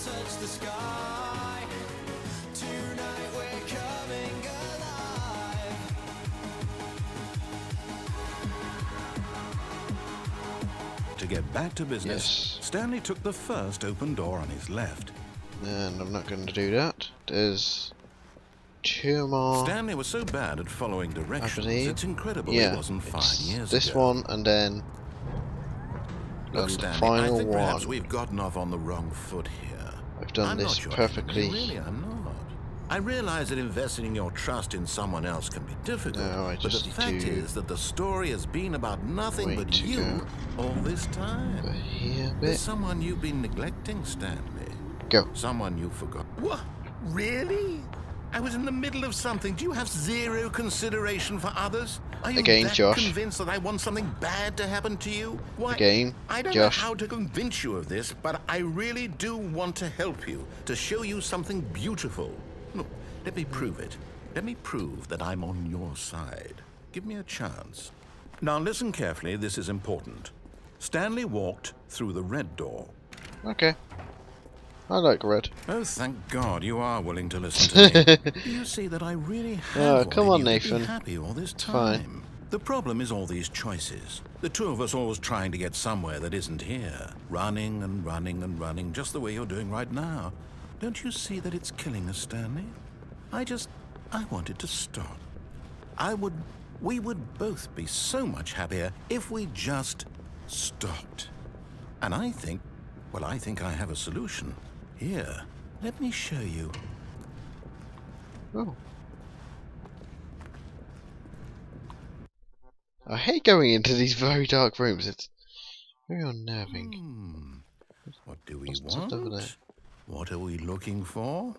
touch the sky. Tonight we're coming alive. To get back to business, Stanley took the first open door on his left. And I'm not going to do that. There's 2 more. Stanley was so bad at following directions, it's incredible it wasn't 5 years this ago. one, and then Look, the Stanley, final I think perhaps one. we've gotten off on the wrong foot here. I've done I'm this not sure. perfectly. Really, I'm not. I realize that investing your trust in someone else can be difficult, No, I but the just need fact to is that the story has been about nothing wait but to you go all this time. over here a There's bit. someone you've been neglecting, Stanley. Go. Someone you forgot. What? Really? I was in the middle of something. Do you have zero consideration for others? Are you Again, that Josh. convinced that I want something bad to happen to you? Why? Again, I don't Josh. know how to convince you of this, but I really do want to help you, to show you something beautiful. Look, let me prove it. Let me prove that I'm on your side. Give me a chance. Now listen carefully, this is important. Stanley walked through the red door. Okay. I like red. Oh, thank God you are willing to listen to me. You see that I really have come wanted on, you to be Nathan. happy all this It's time. fine. The problem is all these choices. The two of us always trying to get somewhere that isn't here. Running and running and running, just the way you're doing right now. Don't you see that it's killing us, Stanley? I wanted to stop. We would both be so much happier if we just stopped. And I think I have a solution. Here, let me show you. Oh. I hate going into these very dark rooms. It's very unnerving. What do we What's over there? want? What are we looking for?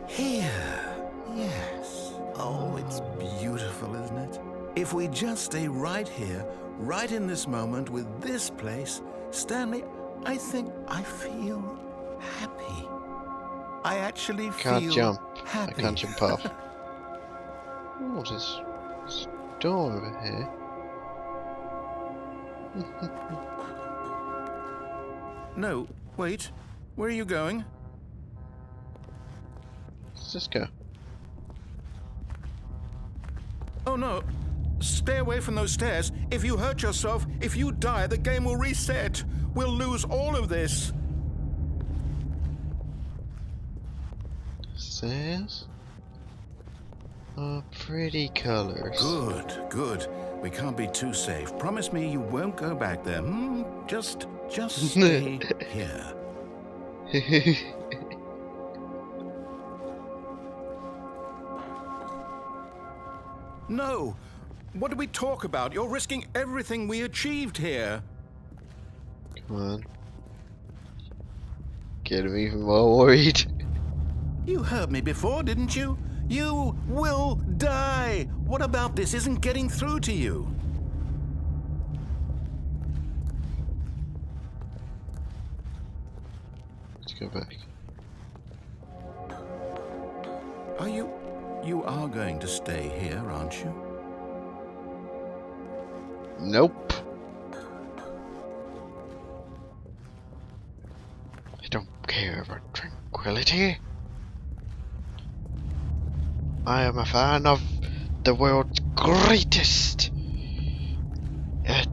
Here. Yes. Oh, it's beautiful, isn't it? If we just stay right here, right in this moment with this place, Stanley, I think I feel happy. I actually Can't feel jump. happy. I can't jump off. Oh, there's a door over here. No, wait. Where are you going? Let's just go. Oh no. Stay away from those stairs. If you hurt yourself, if you die, the game will reset. We'll lose all of this. Stairs are pretty colors. Good, good. We can't be too safe. Promise me you won't go back there. Just stay here. No. What do we talk about? You're risking everything we achieved here. Come on. Get him even more worried. You heard me before, didn't you? You will die. What about this isn't getting through to you? Let's go back. You are going to stay here, aren't you? Nope. I don't care about tranquility. I am a fan of the world's greatest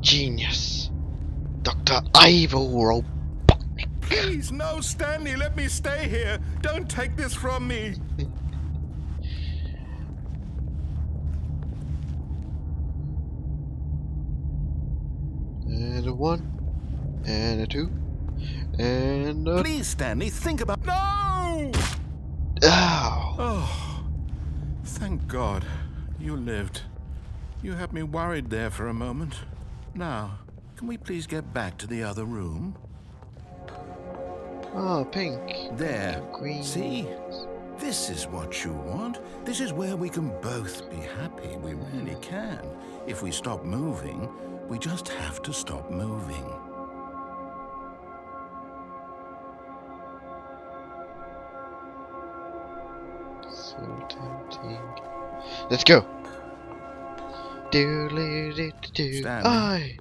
genius, Dr. Ivo Robotnik. Please, no, Stanley, let me stay here. Don't take this from me. And a 1, and a 2, and a... Please, Stanley, think about... No! Ow! Oh, thank God you lived. You had me worried there for a moment. Now, can we please get back to the other room? Oh, pink. There. Green. See? This is what you want. This is where we can both be happy. We really can. If we stop moving, we just have to stop moving. So tempting. Let's go. Stanley,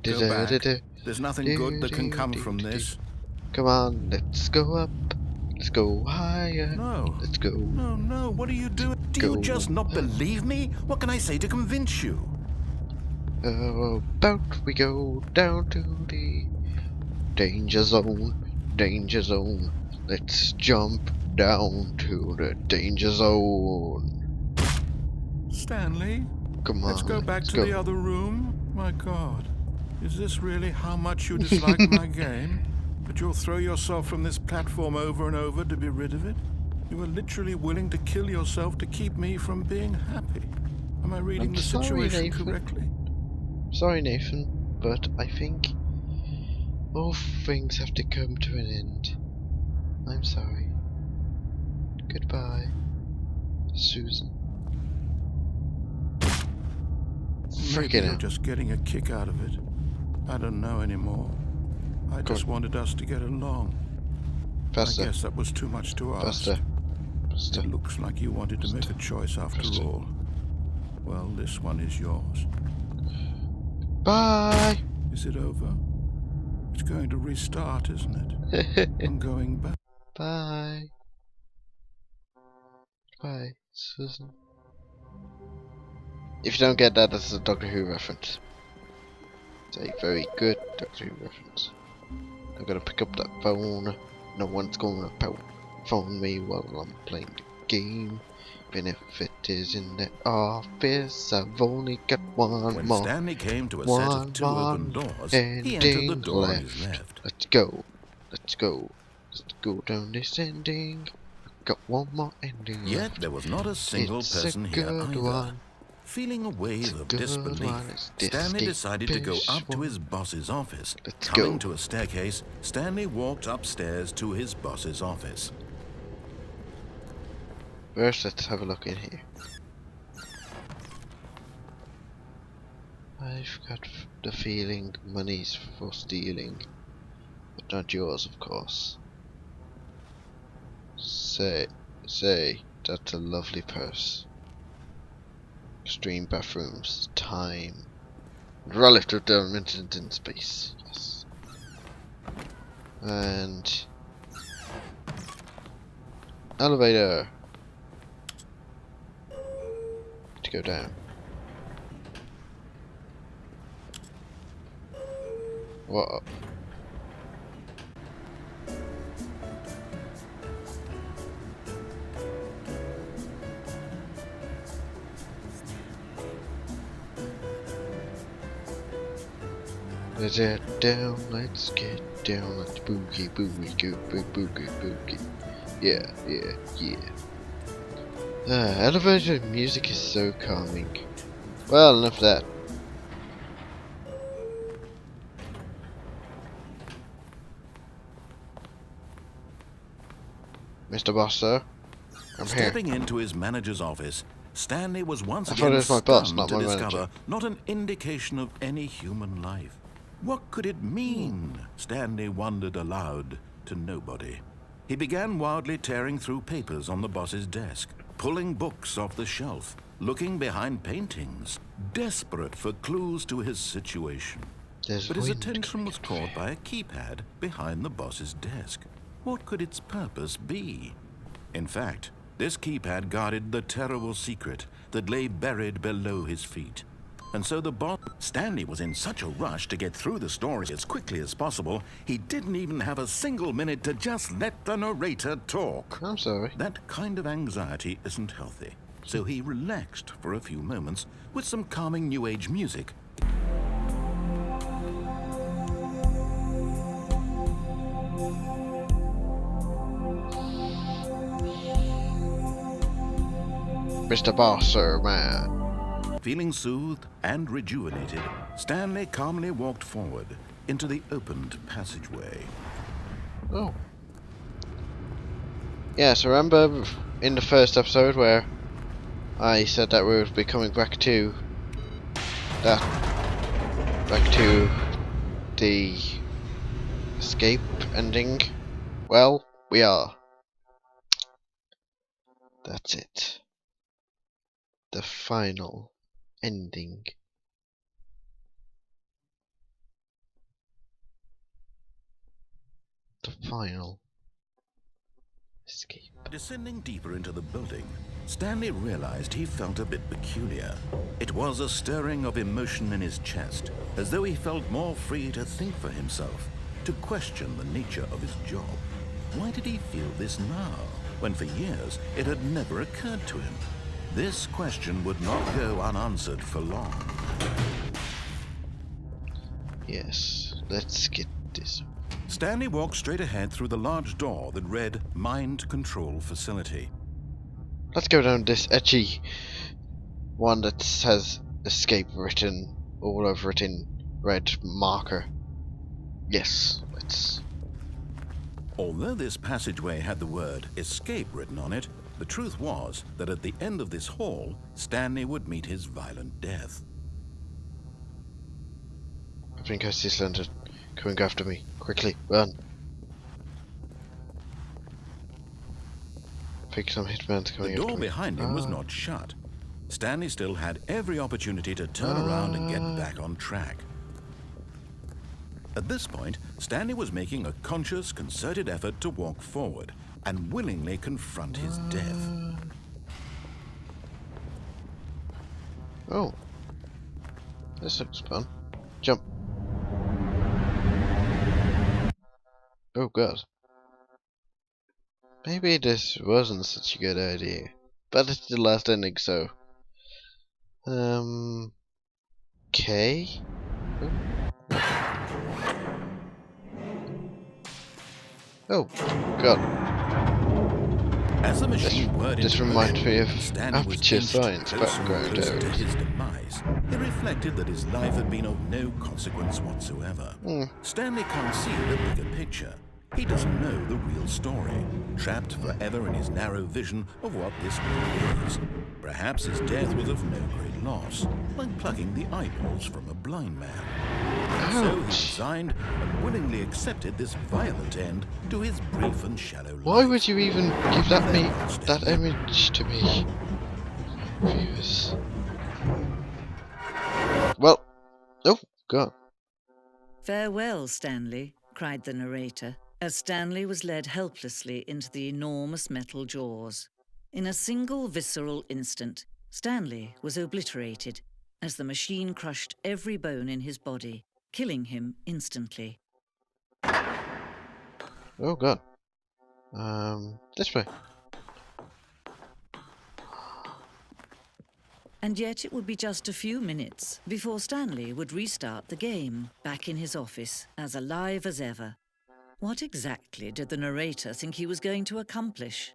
go back. There's nothing good that can come from this. Come on, let's go up. Let's go higher. No. Let's go. No, no, what are you doing? Do you just not believe me? What can I say to convince you? About we go down to the danger zone. Danger zone. Let's jump down to the danger zone. Stanley? Come on, Let's go back let's to go. the other room? My God. Is this really how much you dislike my game? That you'll throw yourself from this platform over and over to be rid of it? You are literally willing to kill yourself to keep me from being happy. Am I reading I'm the sorry, situation Nathan. correctly? Sorry, Nathan, but I think all things have to come to an end. I'm sorry. Goodbye, Susan. Maybe Freaking you're hell. just getting a kick out of it. I don't know anymore. I just Good. wanted us to get along. I Faster, guess that was too much to ask. faster, faster. It looks like you wanted to make a choice after Faster. all. Well, this one is yours. Bye! Is it over? It's going to restart, isn't it? I'm going back. Bye. Bye, Susan. If you don't get that, that's a Doctor Who reference. It's a very good Doctor Who reference. I'm gonna pick up that phone. No one's gonna phone me while I'm playing the game. Even if it is in the office, I've only got one When more. Stanley came to a set of two open doors, he entered the door on his left. Let's go. Let's go. Let's go down this ending. Got one more ending Yet left. there was not a single It's person a here good either. one. Feeling a wave of good disbelief, one. It's this Stanley decided to go deepish up to one. his boss's office. Let's Coming go. to a staircase, Stanley walked upstairs to his boss's office. First, let's have a look in here. I've got the feeling money's for stealing, but not yours, of course. Say, that's a lovely purse. Extreme bathrooms, time, relative dimensions in space. Yes, and elevator to go down. What? Let's get down, let's get down, let's boogie, boogie, boogie, boogie, boogie. Yeah, yeah, yeah. Elevator music is so calming. Well, enough of that. Mr. Boss, sir, I'm here. Stepping into his manager's office, Stanley was once I thought again it was my boss, stunned not to my discover manager. not an indication of any human life. What could it mean? Stanley wondered aloud to nobody. He began wildly tearing through papers on the boss's desk, pulling books off the shelf, looking behind paintings, desperate for clues to his situation. There's But his wind attention was coming caught by a keypad behind the boss's desk. What could its purpose be? In fact, this keypad guarded the terrible secret that lay buried below his feet. And so the boss, Stanley, was in such a rush to get through the story as quickly as possible, he didn't even have a single minute to just let the narrator talk. I'm sorry. That kind of anxiety isn't healthy. So he relaxed for a few moments with some calming New Age music. Mr. Boss, sir, man. Feeling soothed and rejuvenated, Stanley calmly walked forward into the opened passageway. Oh. Yes, remember in the first episode where I said that we would be coming back to the escape ending? Well, we are. That's it. The final ending. The final escape. Descending deeper into the building, Stanley realized he felt a bit peculiar. It was a stirring of emotion in his chest, as though he felt more free to think for himself, to question the nature of his job. Why did he feel this now, when for years it had never occurred to him? This question would not go unanswered for long. Yes, let's get this. Stanley walked straight ahead through the large door that read Mind Control Facility. Let's go down this edgy one that has escape written all over it in red marker. Yes, let's. Although this passageway had the word escape written on it, the truth was that at the end of this hall, Stanley would meet his violent death. I think I see Slender coming after me. Quickly, run. I think some hitman's coming The after door me. behind him was not shut. Stanley still had every opportunity to turn around and get back on track. At this point, Stanley was making a conscious, concerted effort to walk forward and willingly confront his death. Oh. This looks fun. Jump. Oh god. Maybe this wasn't such a good idea. But it's the last ending, so... Okay. Oh, god. As the machine whirred This into reminds motion me of and Stanley was Aperture inched Science closer and background closer to areas. his demise, he reflected that his life had been of no consequence whatsoever. Stanley can't see the bigger picture. He doesn't know the real story, trapped forever in his narrow vision of what this world is. Perhaps his death was of no great loss, like plucking the eyeballs from a blind man. So he resigned and willingly accepted this violent end to his brief and shallow life. Why would you even give that image to me? Viewers. Well, oh god. "Farewell, Stanley," cried the narrator, as Stanley was led helplessly into the enormous metal jaws. In a single visceral instant, Stanley was obliterated as the machine crushed every bone in his body, killing him instantly. Oh god. This way. And yet it would be just a few minutes before Stanley would restart the game, back in his office, as alive as ever. What exactly did the narrator think he was going to accomplish?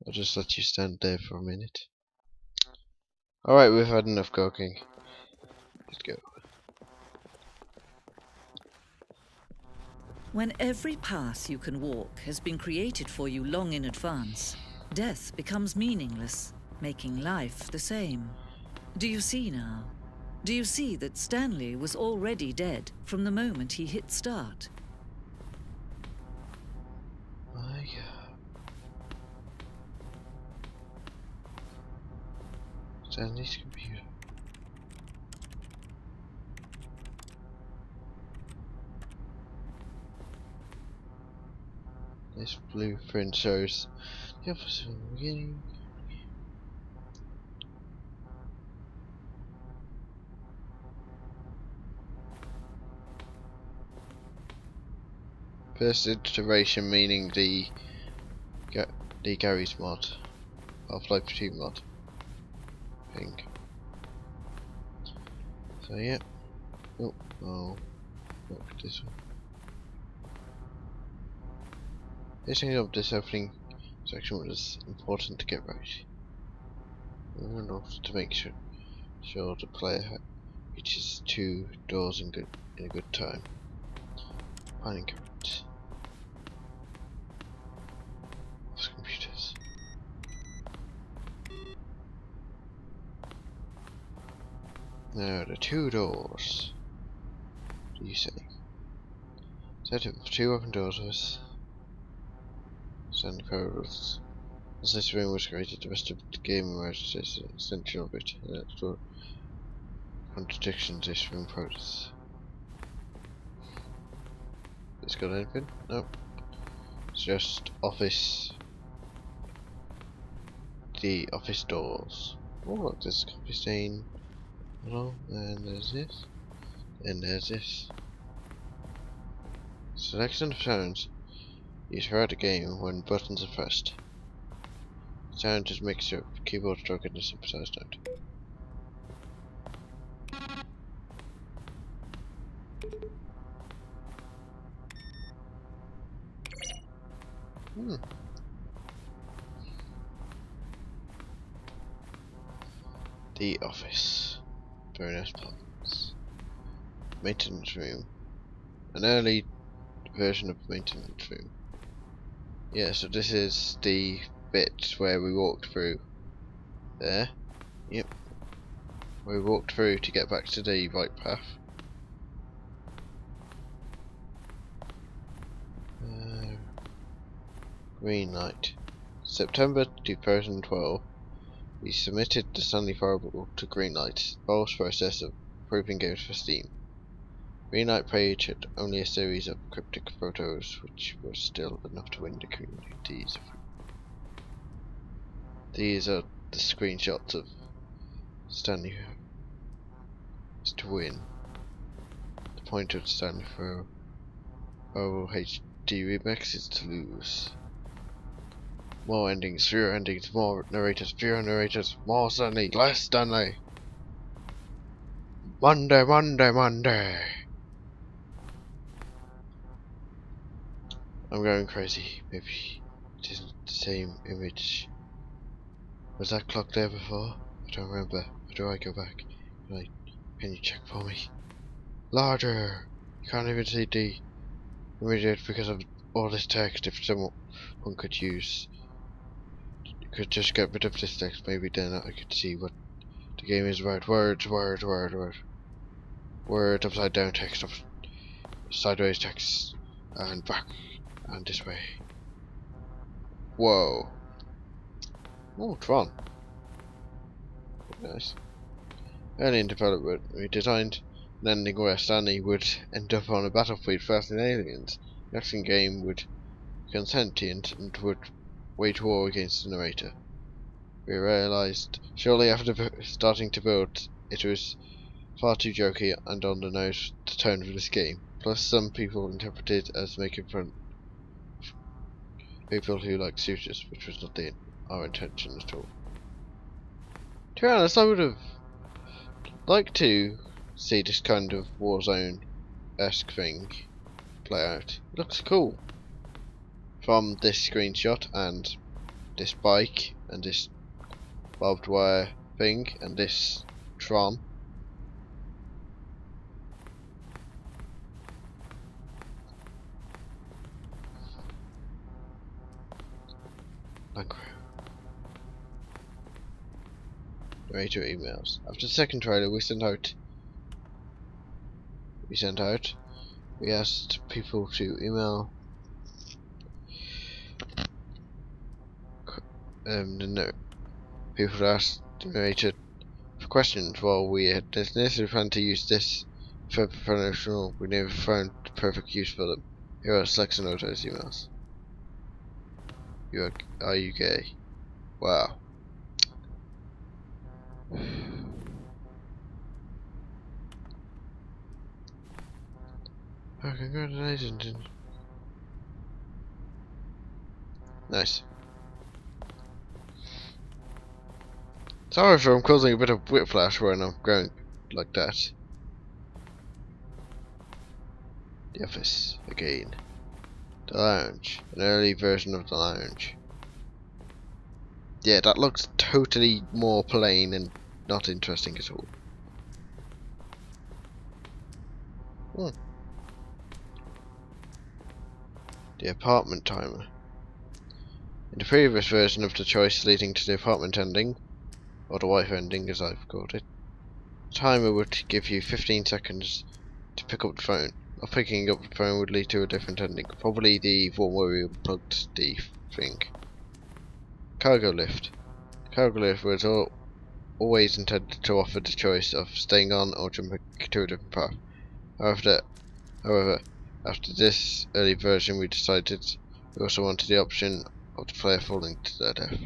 I'll just let you stand there for a minute. Alright, we've had enough cooking. Let's go. When every path you can walk has been created for you long in advance, death becomes meaningless, making life the same. Do you see now? Do you see that Stanley was already dead from the moment he hit start? My god. Stanley's computer. This blueprint shows the officer in the beginning. First iteration meaning the Gary's mod, Half-Life 2 mod. I think. So yeah. Oh, look this one. Setting up this opening section was important to get right. And also to make sure the player reaches 2 doors in a good time. Finding current. Computers. Now the 2 doors. What do you say? Set up 2 open doors with Stanley Parable. As this room was created, the rest of the game emerged as an extension of it. And extra contradictions this room poses. It's got anything? Nope. It's just office. The office doors. Oh look, there's a copy stain. Hello, and there's this. And there's this. Selection of sounds used throughout the game when buttons are pressed. Sound is a mixture of keyboard stroke and a synthesized note. The office. Very nice plans. Maintenance room. An early version of maintenance room. Yeah, so this is the bit where we walked through. There. Yep. We walked through to get back to the right path. Green light. September 2012. We submitted the Stanley Parable to Greenlight, Valve's process of approving games for Steam. Greenlight page had only a series of cryptic photos, which was still enough to win the community's approval. These are the screenshots of Stanley is to win. The point of Stanley Parable HD Remix is to lose. More endings, fewer endings, more narrators, fewer narrators, more Stanley, less Stanley. Monday, Monday, Monday. I'm going crazy. Maybe it isn't the same image. Was that clock there before? I don't remember. How do I go back? Can you check for me? Larger! You can't even see the image because of all this text. If someone could just get rid of this text, maybe then I could see what the game is about. Words, word. Word, upside down text, sideways text, and back, and this way. Whoa. Oh, Tron. Nice. Early in development, we designed an ending where Stanley would end up on a battlefield fighting aliens. The action game would become sentient and would wage war against the narrator. We realised shortly after starting to build it was far too jokey and on the nose the tone of this game. Plus some people interpreted it as making fun of people who like suitors, which was not our intention at all. To be honest, I would have liked to see this kind of Warzone-esque thing play out. It looks cool. From this screenshot and this bike and this barbed wire thing and this Tron. Narrator emails. After the second trailer we asked people to email people asked the narrator for questions. While we had necessarily planned to use this for promotional, we never found the perfect use for them. Here are a selection of those emails. Are you gay? Wow. Oh, congratulations. Nice. Sorry if I'm causing a bit of whiplash when I'm going like that. The office again. The lounge. An early version of the lounge. Yeah, that looks totally more plain and not interesting at all. The apartment timer. In the previous version of the choice leading to the apartment ending, or the wife ending as I've called it, the timer would give you 15 seconds to pick up the phone. Not picking up the phone would lead to a different ending, probably the one where we unplugged the thing. Cargo lift. Cargo lift was always intended to offer the choice of staying on or jumping to a different path. However, After this early version, we decided we also wanted the option of the player falling to their death.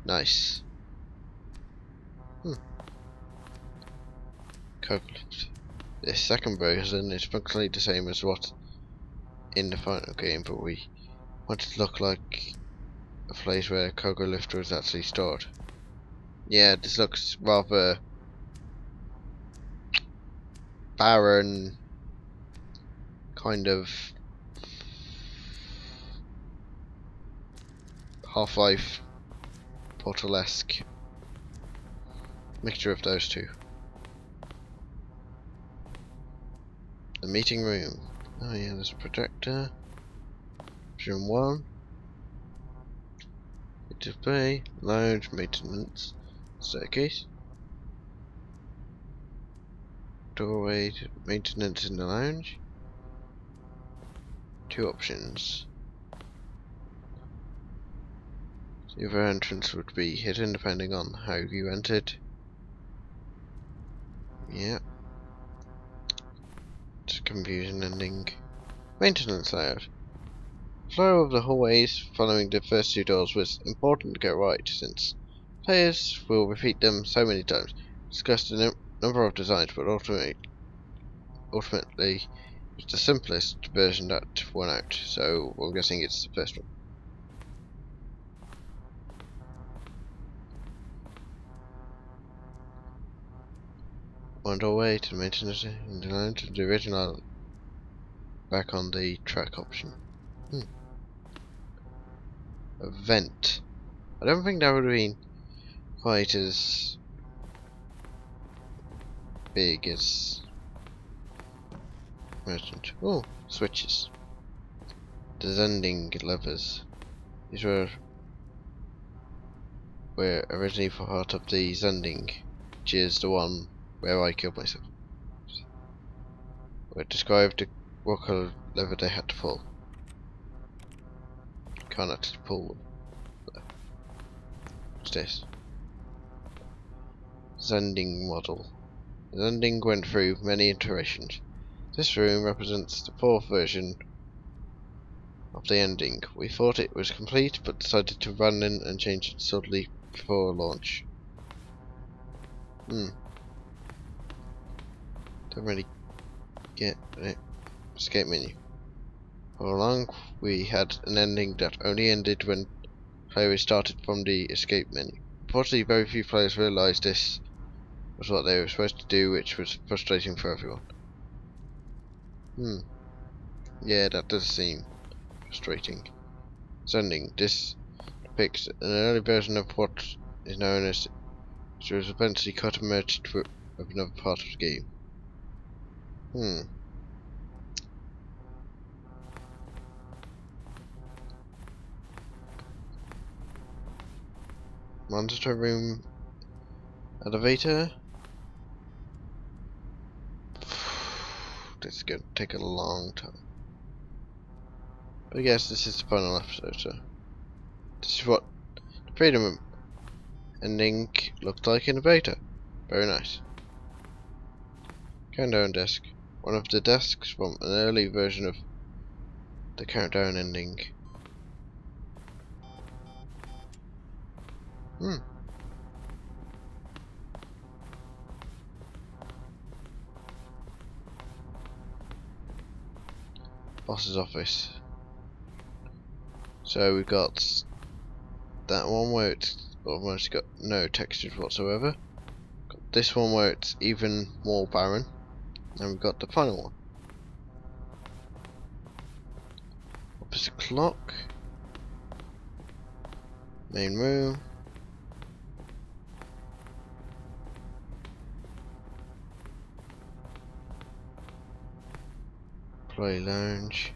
Nice. Coconut. This second version is functionally the same as what in the final game, but we wanted to look like a place where cargo lifter is actually stored. Yeah, this looks rather barren, kind of Half-Life Portal-esque mixture of those two. The meeting room. Oh yeah, there's a projector. Option 1. Display, lounge, maintenance, staircase. Doorway to maintenance in the lounge. 2 options. The other entrance would be hidden depending on how you entered. Yeah. It's a confusing ending. Maintenance layout. Flow of the hallways following the first 2 doors was important to get right, since players will repeat them so many times. Discussed a number of designs, but ultimately it's the simplest version that won out, so I'm guessing it's the first one. One doorway to maintenance in the lounge, the original back on the track option. A vent. I don't think that would have been quite as big as merchant. Oh, switches. The Zending levers. These were originally for part of the Zending, which is the one where I killed myself. Where it described what colour lever they had to pull. Can't actually pull them. What's this? Zending model. Zending went through many iterations. This room represents the 4th version of the ending. We thought it was complete, but decided to run in and change it subtly before launch. Don't really get it. Escape menu. All along, we had an ending that only ended when players started from the escape menu. Unfortunately, very few players realised this was what they were supposed to do, which was frustrating for everyone. Yeah, that does seem frustrating. Zending. This depicts an early version of what is known as, which was eventually cut and merged with another part of the game. Monitor room elevator. This is going to take a long time. But I guess this is the final episode, so this is what the Freedom ending looked like in the beta. Very nice. Countdown desk. One of the desks from an early version of the countdown ending. Boss's office. So we've got that one where it's almost got no textures whatsoever. Got this one where it's even more barren. And we've got the final one. Opposite clock. Main room. Play lounge.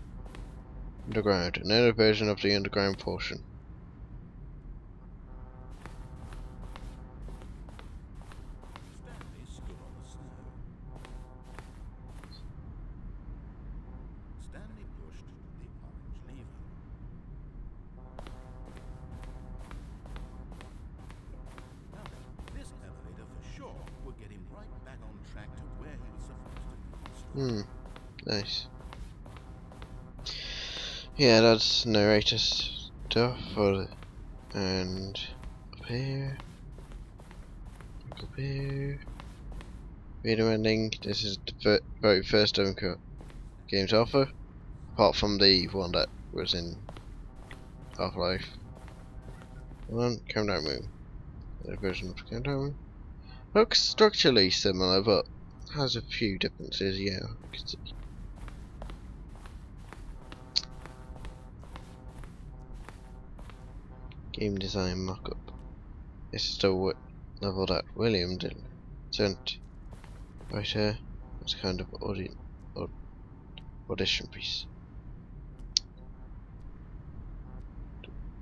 Underground. Another version of the underground portion. Stanley stood on the snow. Stanley pushed the orange lever. Now, this elevator for sure would get him right back on track to where he was supposed to be. Nice. Yeah, that's narrator stuff and up here. Up here. Video ending. This is the very first game's offer, apart from the one that was in Half-Life 1, Countdown Room. The version of Countdown Room looks structurally similar, but has a few differences. Yeah, you can see. Game design mockup. This is the level that William did. Sent right here. It's kind of audition piece.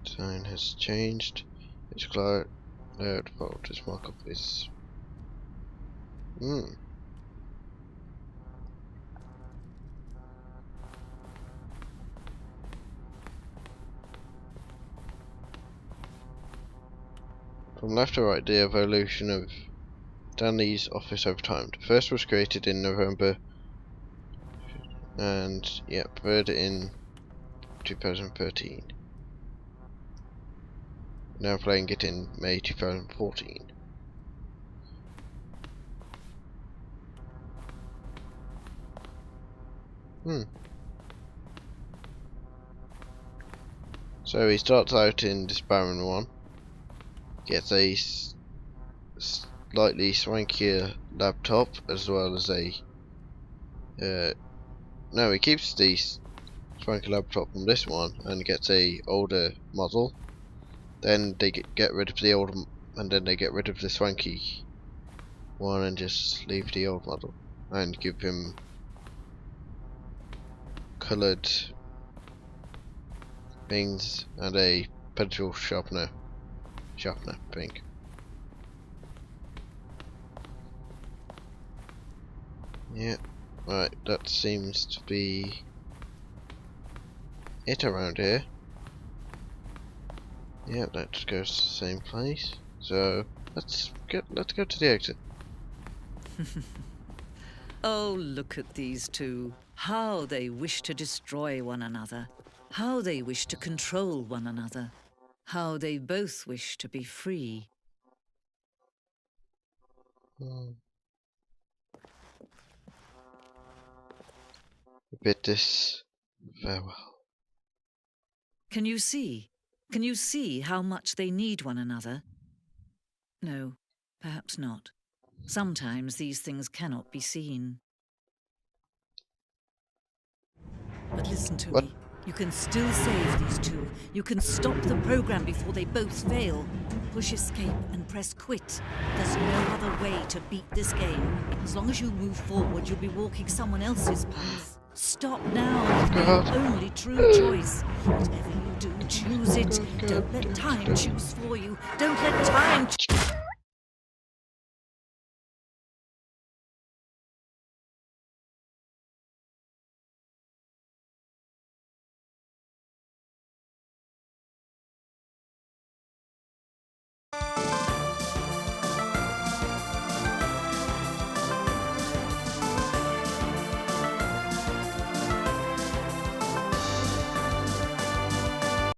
Design has changed. It's clear default. This mockup is. From left to right, the evolution of Stanley's office over time. The first was created in November, and third in 2013. Now playing it in May 2014. So he starts out in this barren one. Gets a slightly swankier laptop as well as a no, he keeps the swanky laptop from this one and gets a older model. Then they get rid of the old, and then they get rid of the swanky one and just leave the old model and give him coloured things and a pencil sharpener thing. Yeah, right, that seems to be it around here. Yeah, that just goes to the same place. So let's go to the exit. Oh, look at these two. How they wish to destroy one another. How they wish to control one another. How they both wish to be free. Bid this farewell. Can you see? Can you see how much they need one another? No, perhaps not. Sometimes these things cannot be seen. But listen to me. You can still save these two. You can stop the program before they both fail. Push escape and press quit. There's no other way to beat this game. As long as you move forward, you'll be walking someone else's path. Stop now. It's the only true choice. Whatever you do, choose it. Don't let time choose for you. Don't let time